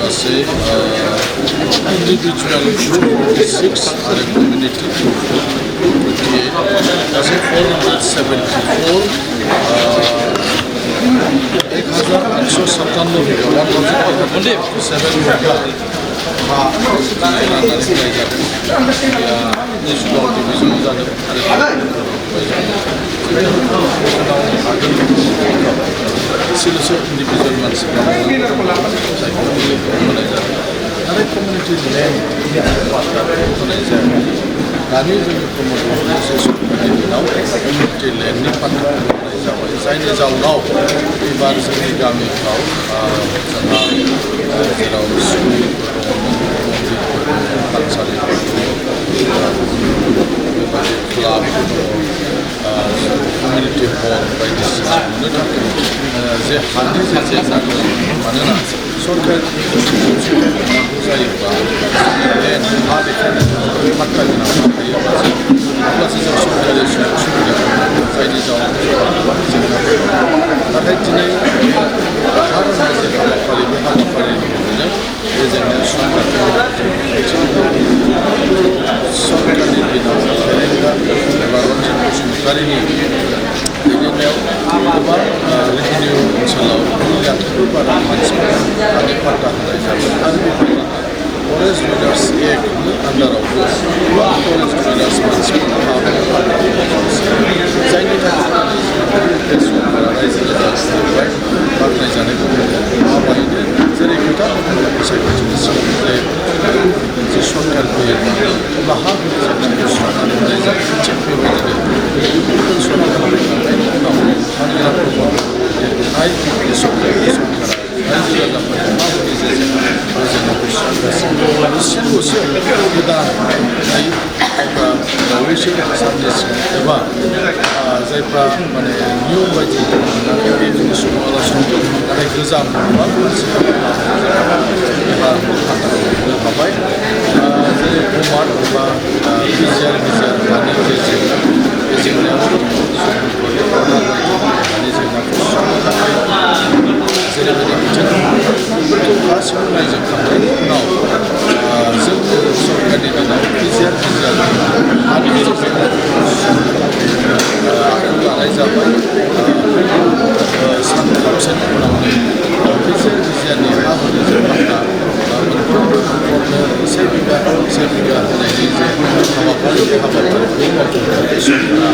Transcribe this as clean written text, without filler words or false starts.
गासै इन्डिभिजुवेल 26 आरो कमिउनिटि 28 गासै 474 1857 बिघा हा राननानै होनाय जादों। नेसनेल डिभिजनाव जादों एसेल'सो इन्डिभिजुवेल मानसिफ्रा जायखौ होनाय जादों नाथाय कमिउनिटि लेन्ड होनाय जायाखै। दानि जोंनि प्रम'ट एसे सरकारनि दिनाव कमिउनिटि लेन्डनि फान्डखौ होनाय जाबाय जायनि जाउनाव एबार जोंनि गामिफ्राव जोंहा जेराव स्कुलफोर दङमोन मन्दिरफोर दङ थानसालिफोर दङ बेबायदि क्लाबफोर दङ कमिउनिटि हल बायदिसिना मोननो थाखाय जे हानि जे जेंना दङ मानोना सरकार नांगौ जायोब्ला लेन्ड हा बेखायनो फाट्टा गोनां थायोब्लासो जों सरकारि सुबिदा मोनो जायनि जाउनाव जेंनाफोर दं। नाथाय दिनै हा राननाय जे हाबाफारि बे हाबाफारिनि गेजेरजों बे जेंनाया सरकारनि दिनाव फेरेंगा एबा रन्जित बसुमतारीनि दैदेननायाव गोबां रेभिनिउ ओनसोलाव 2 लाखनिबो बारा मानसिफोरा हानि पाट्टा होनाय जाबाय आरो बेबायदिनो फरेस्ट डिलार्स एक्टनि आन्डारावबो गोबां फरेस्ट डिलार्स मानसिफोरा हा पाट्टा होनाय जादों जायनि थाखाय सरकारा रायजो राजानिफ्राय बाख्नायजानायखौ माबायदि जेरै खोथा सायख'थिनि सिगां जे सरकार फैयोब्ला अब्ला हा हुनि जेंनाखौ सुस्रांनानै होनाय जायो थिग बेबायदिनो बेफोरखौ सरकार फैखांनायनि उनाव हाग्रा प्रभाबनाय सरकारा रायजो राजाफोरनि हा हुनि जे जेंना बे जेंनाखौ सुस्रांगासिनो एसेल'सो गोदानै जायफ्रा बावैसो साननि सिगां एबा जायफ्रा माने नियम बायदि मोनाखै बे जोंनि सुबुंआलासिनो नाथाय गोजाम गोबां मानसिफोरा एबा मोननो हाबाय जेरै गमार एबा गिजियार हानि जे जेंना बे जेंनायाव हानि जेंनाखौ सुस्रांनो थाखाय जेरैबायदि बिथोन बेफोरखौ गासैबो नायजोबखांनायनि उनाव जोंनि सरकारनि दिनाव गिजियार हानि जे जेंनाखौ सुस्रांनो थाखाय आखायाव लानाय जाबाय। सानथामसोनि उनावनो गिजियारनि हा हुनि जे पाट्टा मोनफ्रोमबो न'खरनो से बिघा होनायनि जे हाबाफारि बे हाबाफारिखौ मावफुंनो सरकारा